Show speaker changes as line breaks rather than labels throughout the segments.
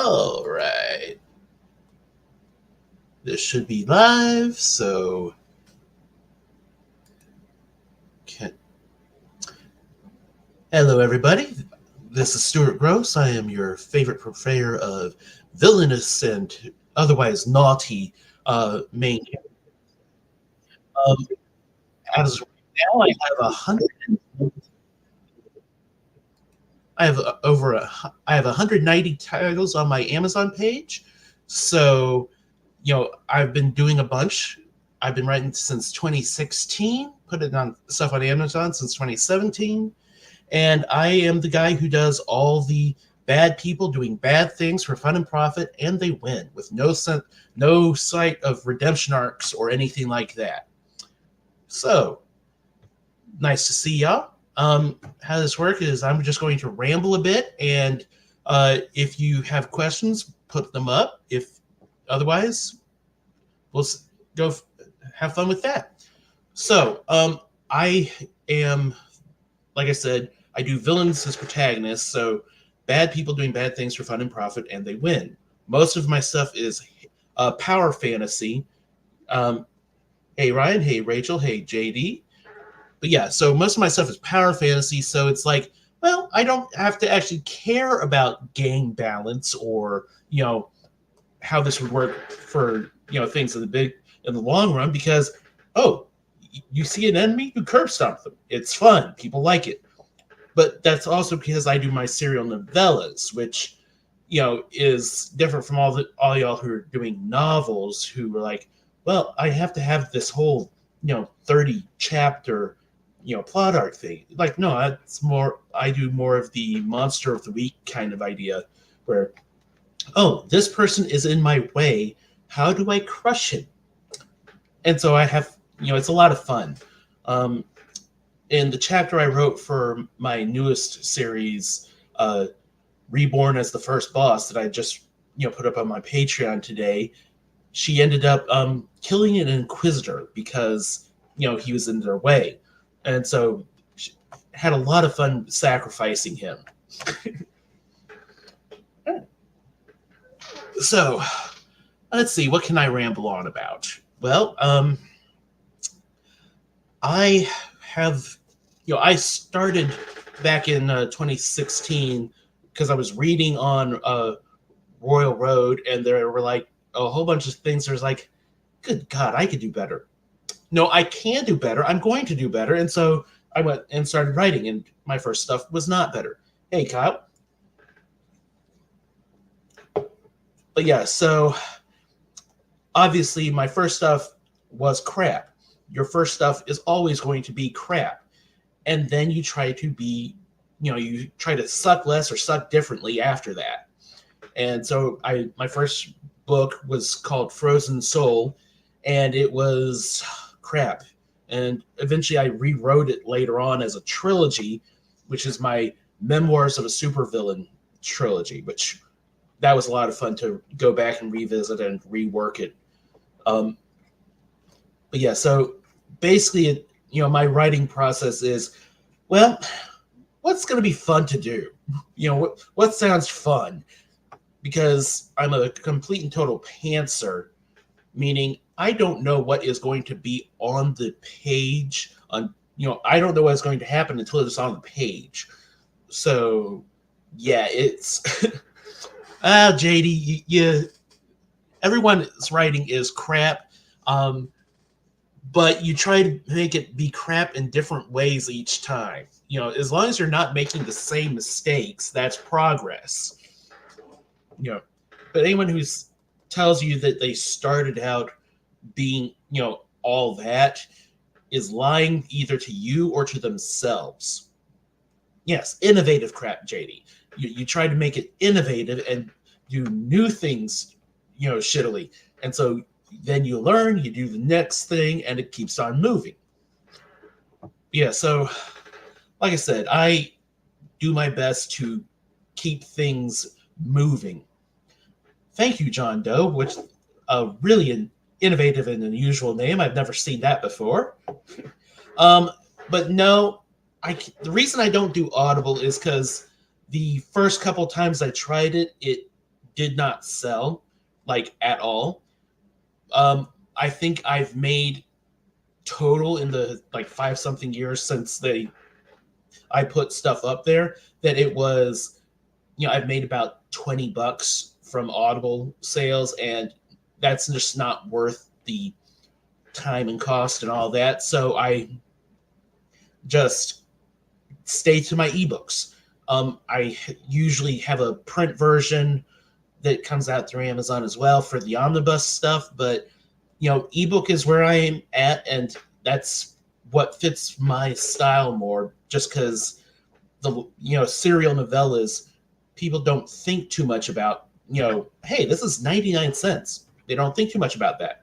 All right. This should be live, so can... Hello, everybody. This is Stuart Grosse. I am your favorite purveyor of villainous and otherwise naughty main. Um, as of now, I have 100. I have I have 190 titles on my Amazon page. So, I've been doing a bunch. I've been writing since 2016, putting on stuff on Amazon since 2017. And I am the guy who does all the bad people doing bad things for fun and profit, and they win with no sight of redemption arcs or anything like that. So, nice to see y'all. How this works is I'm just going to ramble a bit, and if you have questions, put them up. If otherwise, we'll go have fun with that. So, I am, like I said, I do villains as protagonists, so bad people doing bad things for fun and profit, and they win. Most of my stuff is power fantasy. Hey Ryan, hey Rachel, hey JD. But yeah, so most of my stuff is power fantasy, so it's like, well, I don't have to actually care about gang balance or how this would work for things in the long run because you see an enemy, you curb stomp them. It's fun, people like it. But that's also because I do my serial novellas, which is different from all y'all who are doing novels who are like, well, I have to have this whole 30 chapter plot arc thing. Like, no, I do more of the monster of the week kind of idea where, oh, this person is in my way, how do I crush him? And so I have, it's a lot of fun. In the chapter I wrote for my newest series, Reborn as the First Boss, that I just put up on my Patreon today, she ended up killing an Inquisitor because he was in their way, and so she had a lot of fun sacrificing him. So let's see, what can I ramble on about? Well, I have, I started back in 2016 because I was reading on Royal Road, and there were like a whole bunch of things. There's like, good God, I could do better. No, I can do better. I'm going to do better. And so I went and started writing, and my first stuff was not better. Hey, Kyle. But yeah, so obviously my first stuff was crap. Your first stuff is always going to be crap. And then you try to be, you try to suck less or suck differently after that. And so my first book was called Frozen Soul, and it was crap. And eventually I rewrote it later on as a trilogy, which is my Memoirs of a Supervillain trilogy, which that was a lot of fun to go back and revisit and rework it. But yeah, so basically, my writing process is, well, what's going to be fun to do? What sounds fun? Because I'm a complete and total pantser, meaning I don't know what is going to be on the page. I don't know what's going to happen until it's on the page. So, yeah, it's JD. Everyone's writing is crap, but you try to make it be crap in different ways each time. As long as you're not making the same mistakes, that's progress. But anyone who tells you that they started out being, all that is lying either to you or to themselves. Yes, innovative crap, JD. You try to make it innovative and do new things, shittily. And so then you learn, you do the next thing, and it keeps on moving. Yeah, so like I said, I do my best to keep things moving. Thank you, John Doe, which really an innovative and unusual name. I've never seen that before. But no, the reason I don't do Audible is because the first couple times I tried it, it did not sell like at all. I think I've made total in the like 5 something years since I put stuff up there that it was, I've made about $20 from Audible sales, and that's just not worth the time and cost and all that. So I just stay to my ebooks. I usually have a print version that comes out through Amazon as well for the omnibus stuff, but ebook is where I am at, and that's what fits my style more, just because the serial novellas, people don't think too much about, hey, this is 99 cents. They don't think too much about that.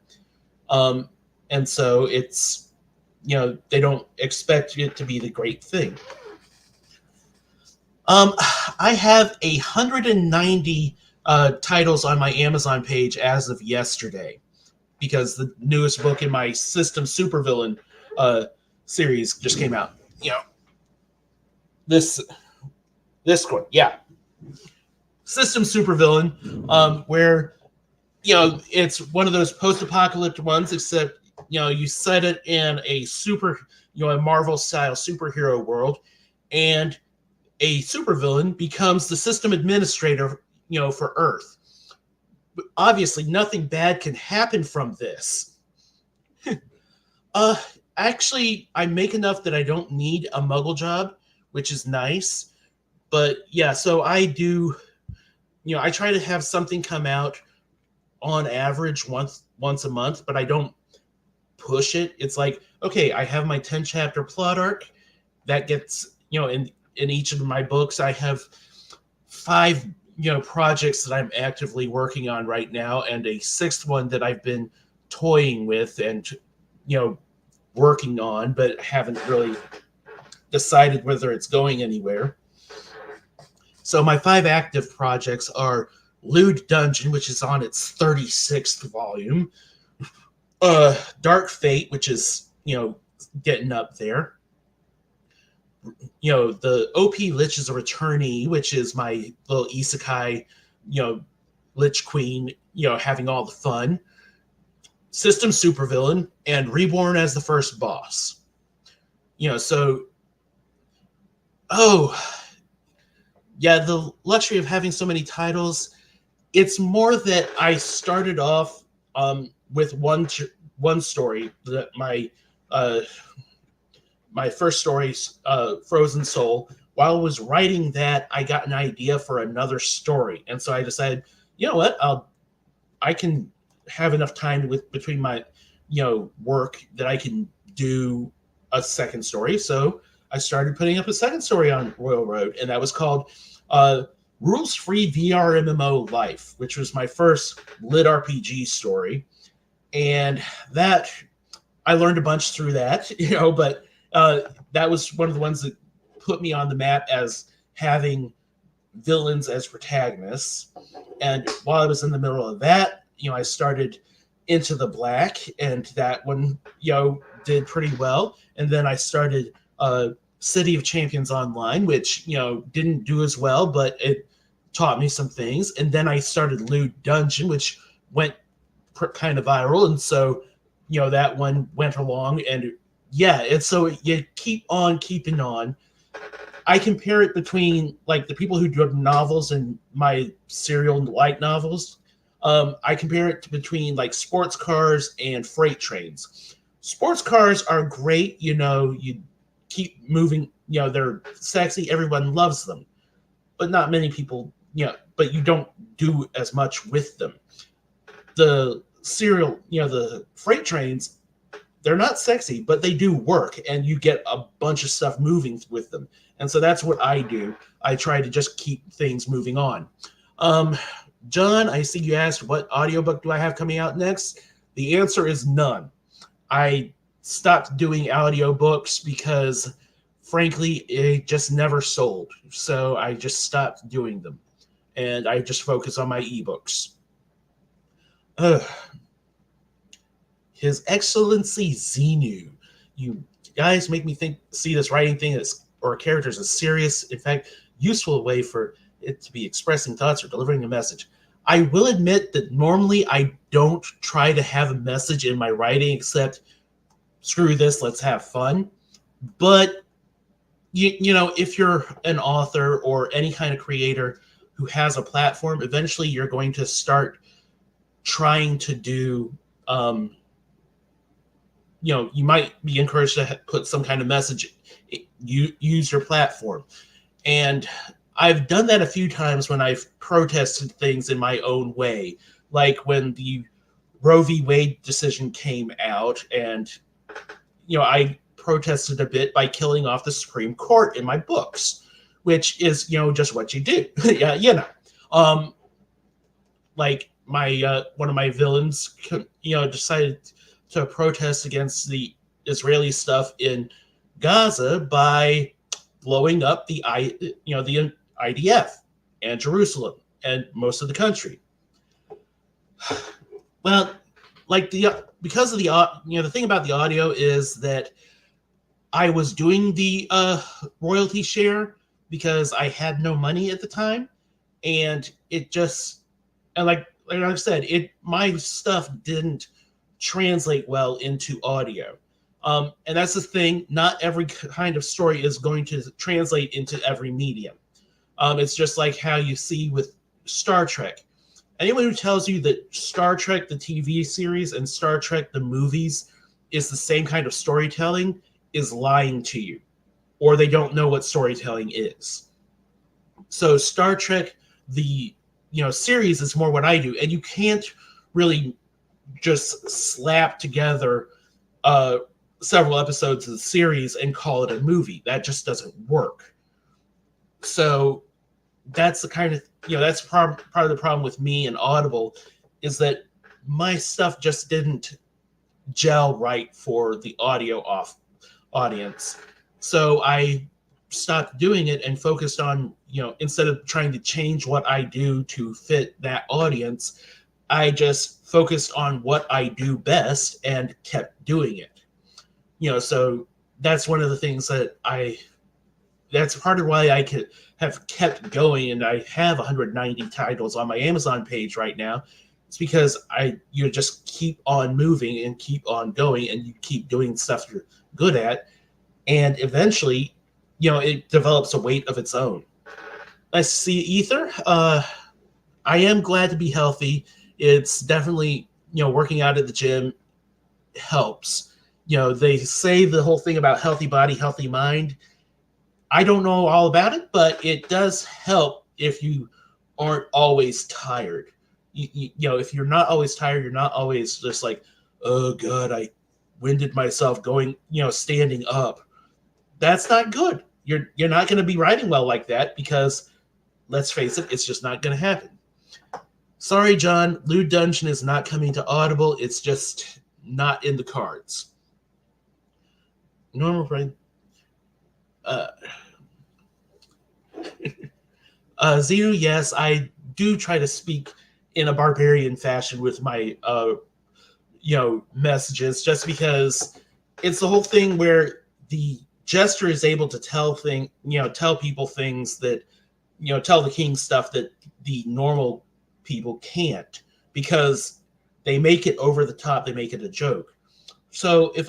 And so it's, they don't expect it to be the great thing. I have 190 titles on my Amazon page as of yesterday, because the newest book in my System Supervillain series just came out. This one, yeah. System Supervillain, where, it's one of those post-apocalyptic ones, except, you set it in a a Marvel-style superhero world, and a supervillain becomes the system administrator, for Earth. But obviously, nothing bad can happen from this. Actually, I make enough that I don't need a muggle job, which is nice. But yeah, so I do, I try to have something come out on average once a month, but I don't push it. It's like, okay, I have my 10 chapter plot arc that gets, in each of my books, I have 5, projects that I'm actively working on right now, and a 6th one that I've been toying with and, working on, but haven't really decided whether it's going anywhere. So my 5 active projects are Lewd Dungeon, which is on its 36th volume, Dark Fate, which is, getting up there. The OP Lich is a returnee, which is my little isekai, Lich Queen, having all the fun. System Supervillain, and Reborn as the first boss. So, yeah, the luxury of having so many titles, it's more that I started off with one story, that my first story, Frozen Soul. While I was writing that, I got an idea for another story, and so I decided, you know what, I can have enough time between my work that I can do a second story. So I started putting up a second story on Royal Road, and that was called Rules-Free VR MMO Life, which was my first lit RPG story. And that, I learned a bunch through that, but that was one of the ones that put me on the map as having villains as protagonists. And while I was in the middle of that, I started Into the Black, and that one, did pretty well. And then I started City of Champions Online, which, didn't do as well, but it taught me some things. And then I started Lewd Dungeon, which went kind of viral. And so, that one went along, and yeah, and so you keep on keeping on. I compare it between like the people who do novels and my serial light novels. I compare it to between like sports cars and freight trains. Sports cars are great, you keep moving, they're sexy, everyone loves them, but not many people, but you don't do as much with them. The the freight trains, they're not sexy, but they do work, and you get a bunch of stuff moving with them. And so that's what I do. I try to just keep things moving on. John, I see you asked, what audiobook do I have coming out next? The answer is none. I stopped doing audiobooks because, frankly, it just never sold. So I just stopped doing them. And I just focus on my ebooks. His Excellency Xenu. You guys make me see this writing thing or characters as serious, in fact, useful way for it to be expressing thoughts or delivering a message. I will admit that normally I don't try to have a message in my writing except screw this, let's have fun. But you know, if you're an author or any kind of creator who has a platform, eventually you're going to start trying to do you know, you might be encouraged to put some kind of message. You use your platform, and I've done that a few times when I've protested things in my own way, like when the Roe v. Wade decision came out, and you know, I protested a bit by killing off the Supreme Court in my books, which is, you know, just what you do. Yeah, you know. Um, like my one of my villains, you know, decided to protest against the Israeli stuff in Gaza by blowing up the the IDF and Jerusalem and most of the country. Well, like the because of the you know, the thing about the audio is that I was doing the royalty share because I had no money at the time, and it just, and like I said, it, my stuff didn't translate well into audio. And that's the thing. Not every kind of story is going to translate into every medium. It's just like how you see with Star Trek. Anyone who tells you that Star Trek, the TV series, and Star Trek, the movies, is the same kind of storytelling is lying to you, or they don't know what storytelling is. So Star Trek, the series, is more what I do, and you can't really just slap together several episodes of the series and call it a movie. That just doesn't work. So that's the kind of, that's part of the problem with me and Audible, is that my stuff just didn't gel right for the audio audience. So I stopped doing it and focused on, instead of trying to change what I do to fit that audience, I just focused on what I do best and kept doing it. So that's one of the things that's part of why I could have kept going, and I have 190 titles on my Amazon page right now. It's because you just keep on moving and keep on going, and you keep doing stuff you're good at, and eventually, it develops a weight of its own. Let's see, Ether. I am glad to be healthy. It's definitely, working out at the gym helps. They say the whole thing about healthy body, healthy mind. I don't know all about it, but it does help if you aren't always tired. If you're not always tired, you're not always just like, oh God, I winded myself going, standing up. That's not good. You're not going to be writing well like that, because let's face it, it's just not going to happen. Sorry, John, Lewd Dungeon is not coming to Audible. It's just not in the cards. Normal brain. Zeno, yes, I do try to speak in a barbarian fashion with my messages, just because it's the whole thing where the jester is able to tell people things that, tell the king stuff that the normal people can't, because they make it over the top, they make it a joke. So if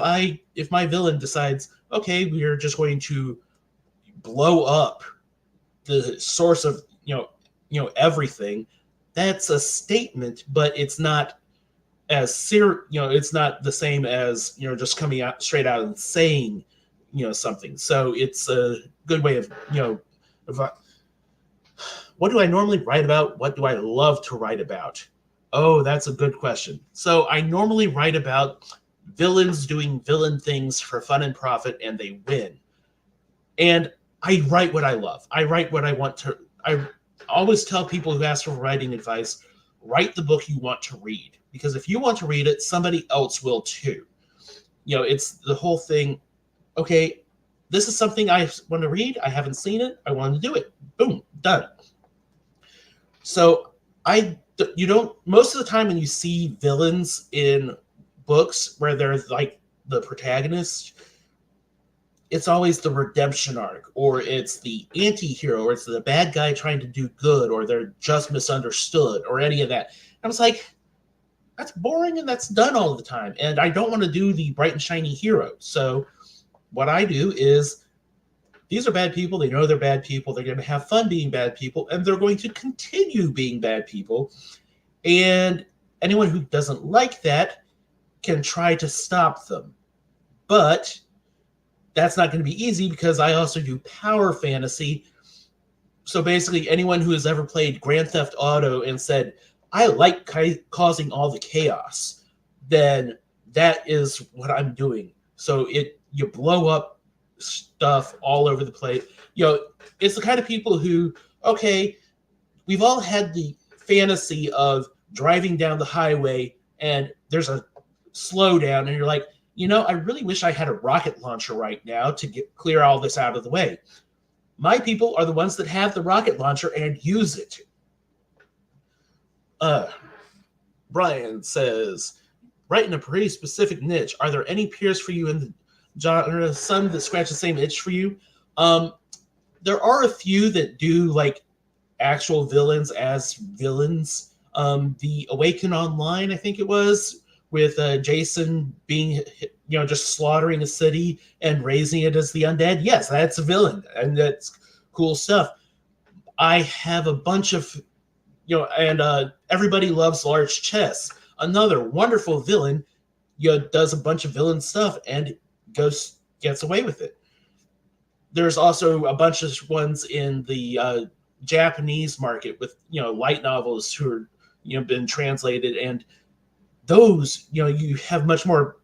my villain decides, okay, we're just going to blow up the source of everything, that's a statement, but it's not as it's not the same as just coming out straight out and saying something. So it's a good way of what do I normally write about? What do I love to write about? Oh, that's a good question. So I normally write about villains doing villain things for fun and profit, and they win. And I write what I love. I write what I want to. I always tell people who ask for writing advice, write the book you want to read. Because if you want to read it, somebody else will too. It's the whole thing. Okay, this is something I want to read. I haven't seen it. I want to do it. Boom, done. So most of the time when you see villains in books where they're like the protagonist, it's always the redemption arc, or it's the anti-hero, or it's the bad guy trying to do good, or they're just misunderstood, or any of that. I was like, that's boring and that's done all the time. And I don't want to do the bright and shiny hero. So what I do is, these are bad people. They know they're bad people. They're going to have fun being bad people, and they're going to continue being bad people. And anyone who doesn't like that can try to stop them. But that's not going to be easy because I also do power fantasy. So basically, anyone who has ever played Grand Theft Auto and said, I like causing all the chaos, then that is what I'm doing. So you blow up stuff all over the place. It's the kind of people who, okay, we've all had the fantasy of driving down the highway and there's a slowdown and you're like, I really wish I had a rocket launcher right now to clear all this out of the way. My people are the ones that have the rocket launcher and use it. Brian says, right in a pretty specific niche. Are there any peers for you in the genre, some that scratch the same itch for you? There are a few that do like actual villains as villains. The Awaken Online, I think it was, with Jason being, just slaughtering a city and raising it as the undead. Yes, that's a villain, and that's cool stuff. I have a bunch of, and Everybody Loves Large Chests, another wonderful villain, does a bunch of villain stuff and gets away with it. There's also a bunch of ones in the Japanese market with, light novels who are, been translated, and those, you have much more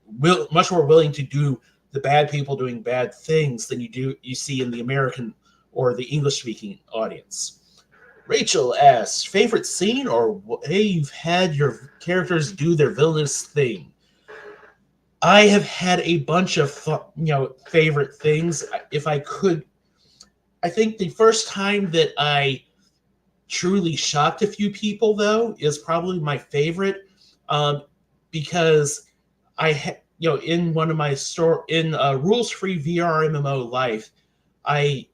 willing to do the bad people doing bad things than you see in the American or the English speaking audience. Rachel asks, favorite scene or way you've had your characters do their villainous thing? I have had a bunch of favorite things. If I could, I think the first time that I truly shocked a few people, though, is probably my favorite, because in one of my rules free VR MMO life, I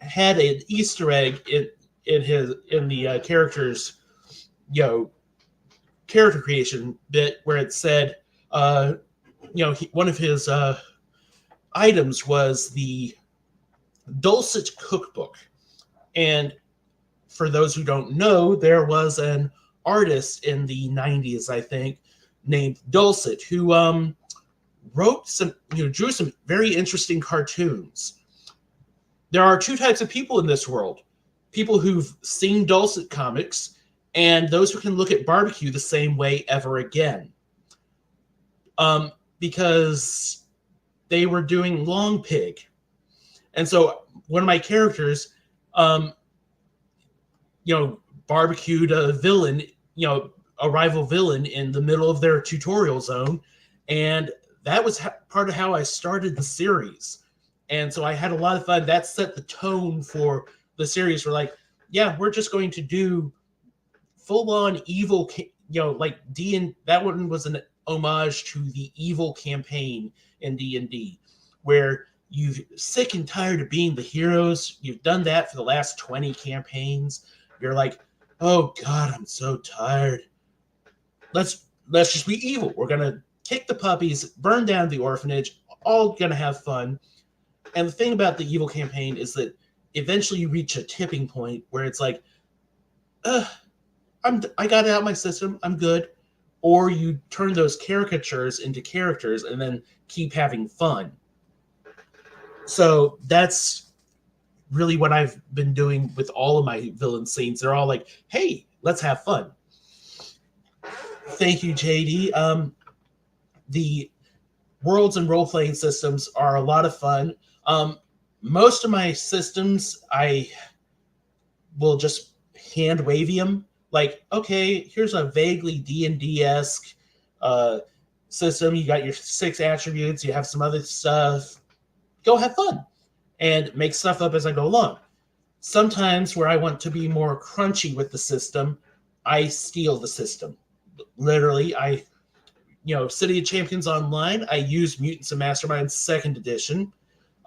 had an Easter egg in the character's character creation bit where it said one of his items was the Dulcet cookbook. And for those who don't know, there was an artist in the 90s, I think, named Dulcet, who drew some very interesting cartoons. There are two types of people in this world: people who've seen Dulcet comics and those who can look at barbecue the same way ever again. Because they were doing Long Pig. And so one of my characters, barbecued a villain, a rival villain in the middle of their tutorial zone. And that was part of how I started the series. And so I had a lot of fun. That set the tone for the series. We're like, yeah, we're just going to do full-on evil, like D&D. That one was an homage to the evil campaign in D&D, where you're sick and tired of being the heroes. You've done that for the last 20 campaigns. You're like, oh God, I'm so tired. Let's just be evil. We're gonna kick the puppies, burn down the orphanage, all gonna have fun. And the thing about the evil campaign is that eventually you reach a tipping point where it's like, I got it out of my system, I'm good. Or you turn those caricatures into characters and then keep having fun. So that's really what I've been doing with all of my villain scenes. They're all like, hey, let's have fun. Thank you, JD. The worlds and role-playing systems are a lot of fun. Most of my systems, I will just hand wavy them. Like, okay, here's a vaguely D&D-esque system. You got your 6 attributes. You have some other stuff. Go have fun and make stuff up as I go along. Sometimes where I want to be more crunchy with the system, I steal the system. Literally, City of Champions Online, I use Mutants and Masterminds 2nd edition.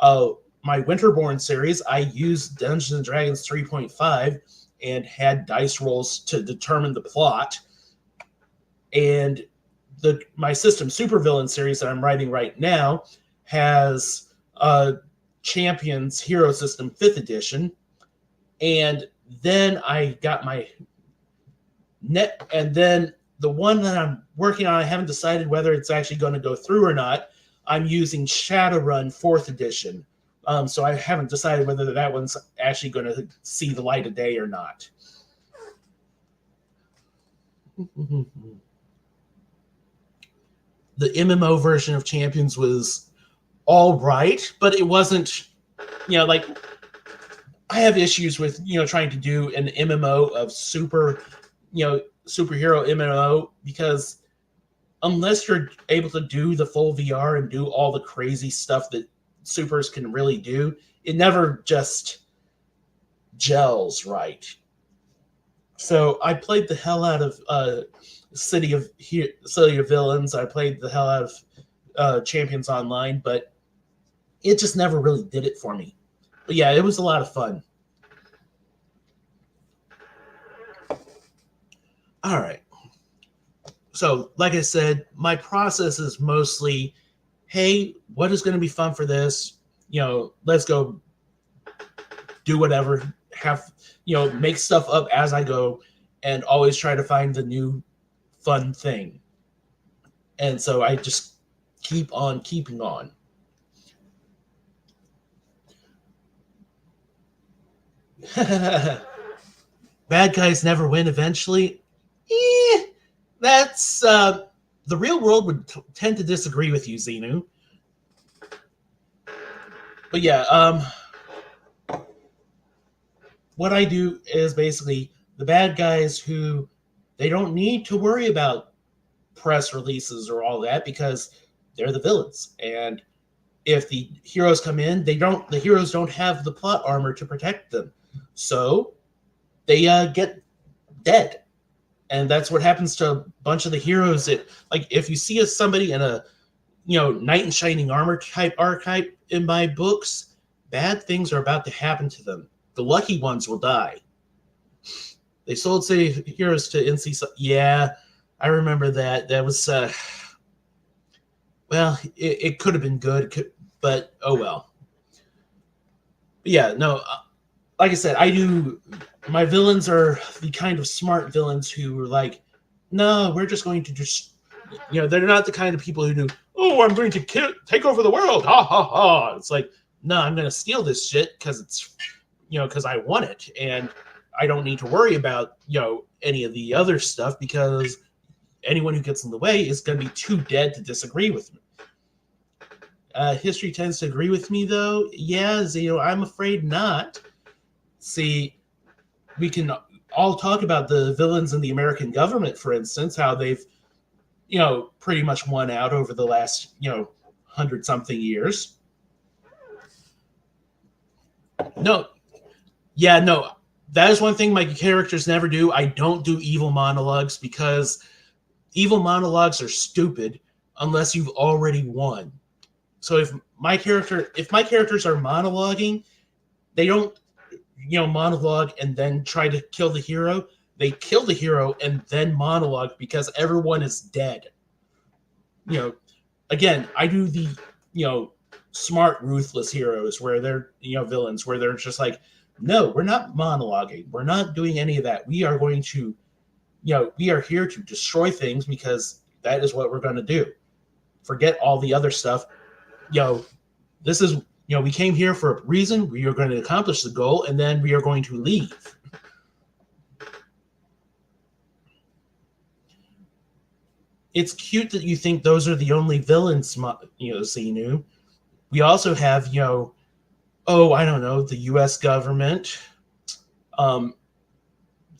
My Winterborn series, I used Dungeons and Dragons 3.5 and had dice rolls to determine the plot. And my system supervillain series that I'm writing right now has Champions Hero System 5th edition. And then I got my net, and then the one that I'm working on, I haven't decided whether it's actually going to go through or not. I'm using Shadowrun 4th edition. So I haven't decided whether that one's actually going to see the light of day or not. The MMO version of Champions was all right, but it wasn't, like, I have issues with, trying to do an MMO of superhero MMO, because unless you're able to do the full VR and do all the crazy stuff that supers can really do, it never just gels right. So I played the hell out of City of Villains. I played the hell out of Champions Online, but it just never really did it for me. But yeah, it was a lot of fun. All right. So, like I said, my process is mostly, hey, what is going to be fun for this? Let's go do whatever, make stuff up as I go, and always try to find the new fun thing. And so I just keep on keeping on. Bad guys never win eventually. That's the real world would tend to disagree with you, Xenu. But yeah, what I do is basically the bad guys who they don't need to worry about press releases or all that, because they're the villains. And if the heroes come in, the heroes don't have the plot armor to protect them. So they get dead. And that's what happens to a bunch of the heroes. That, like, if you see somebody in a, knight in shining armor type archetype in my books, bad things are about to happen to them. The lucky ones will die. They sold City Heroes to NC. Yeah, I remember that. That was, well, it could have been good, but oh well. But yeah, no, like I said, my villains are the kind of smart villains who are like, no, we're just going to just, they're not the kind of people who do, oh, I'm going to take over the world. Ha, ha, ha. It's like, no, I'm going to steal this shit because it's, because I want it. And I don't need to worry about, any of the other stuff, because anyone who gets in the way is going to be too dead to disagree with me. History tends to agree with me, though. Yeah, I'm afraid not. See, we can all talk about the villains in the American government, for instance, how they've, pretty much won out over the last, 100-something years. No. Yeah, no. That is one thing my characters never do. I don't do evil monologues, because evil monologues are stupid unless you've already won. So if my characters are monologuing, they don't, monologue and then try to kill the hero. They kill the hero and then monologue because everyone is dead. Again, I do the, smart, ruthless heroes where they're, villains, where they're just like, no, we're not monologuing. We're not doing any of that. We are going to, we are here to destroy things because that is what we're going to do. Forget all the other stuff. This is, we came here for a reason. We are going to accomplish the goal, and then we are going to leave. It's cute that you think those are the only villains, Xenu. We also have, I don't know, the U.S. government,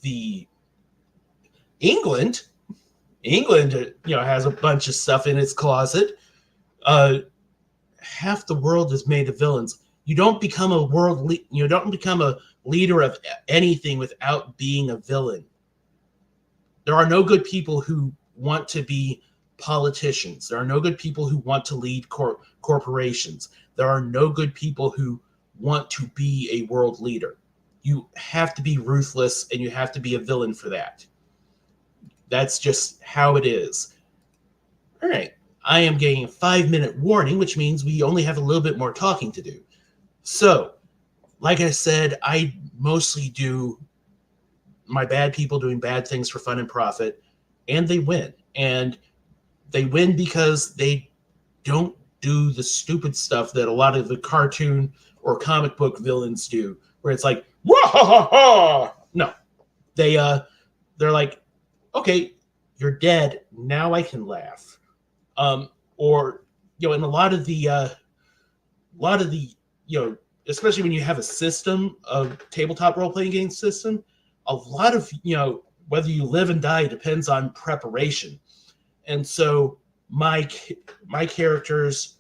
the England, has a bunch of stuff in its closet. Half the world is made of villains. You don't become you don't become a leader of anything without being a villain. There are no good people who want to be politicians. There are no good people who want to lead corporations. There are no good people who want to be a world leader. You have to be ruthless, and you have to be a villain for that. That's just how it is. All right. I am getting a 5-minute warning, which means we only have a little bit more talking to do. So, like I said, I mostly do my bad people doing bad things for fun and profit, and they win. And they win because they don't do the stupid stuff that a lot of the cartoon or comic book villains do, where it's like, wah-ha-ha-ha! No. They're like, okay, you're dead. Now I can laugh. Or, in a lot of the, especially when you have a system, a tabletop role-playing game system, a lot of, whether you live and die depends on preparation. And so my characters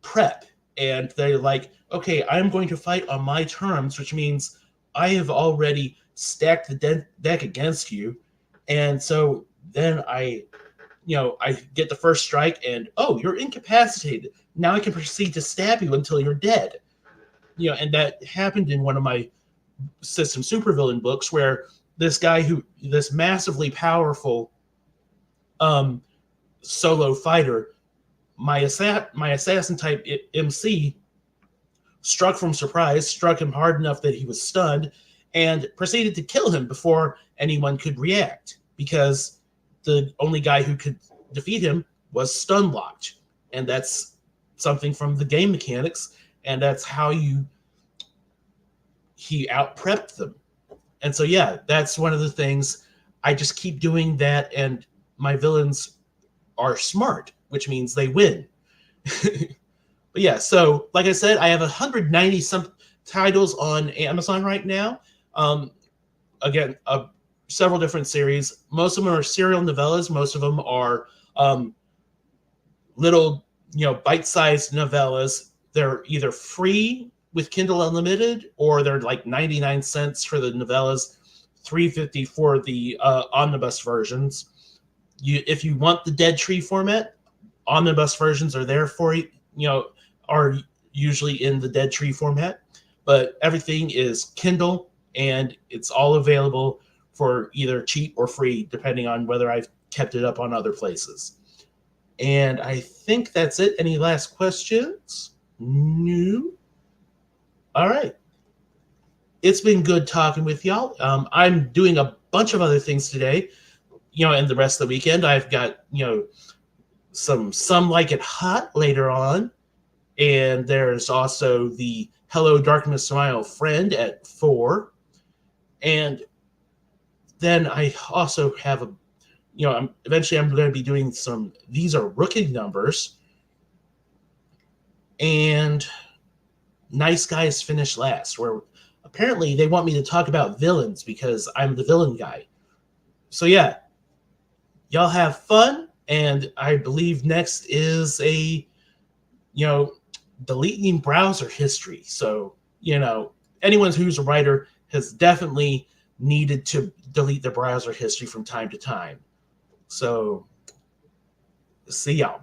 prep, and they're like, okay, I'm going to fight on my terms, which means I have already stacked the deck against you. And so then I get the first strike, and you're incapacitated. Now I can proceed to stab you until you're dead. And that happened in one of my system supervillain books, where this massively powerful solo fighter, my assassin type MC, struck from surprise, struck him hard enough that he was stunned, and proceeded to kill him before anyone could react, because the only guy who could defeat him was stun locked. And that's something from the game mechanics, and that's how he out-prepped them. And so, yeah, that's one of the things. I just keep doing that, and my villains are smart, which means they win. But yeah, so like I said, I have 190 some titles on Amazon right now. Again, several different series. Most of them are serial novellas. Most of them are little, bite-sized novellas. They're either free with Kindle Unlimited, or they're like 99 cents for the novellas, $3.50 for the omnibus versions. If you want the Dead Tree format, omnibus versions are there for you. Are usually in the Dead Tree format, but everything is Kindle, and it's all available for either cheap or free, depending on whether I've kept it up on other places. And I think that's it. Any last questions? No? All right. It's been good talking with y'all. I'm doing a bunch of other things today, and the rest of the weekend. I've got, some Like It Hot later on. And there's also the Hello Darkness Smile Friend at 4. And then I also have eventually I'm going to be doing some These Are Rookie Numbers. And Nice Guys Finish Last, where apparently they want me to talk about villains because I'm the villain guy. So yeah, y'all have fun. And I believe next is a, deleting browser history. So, anyone who's a writer has definitely needed to delete their browser history from time to time. So, see y'all.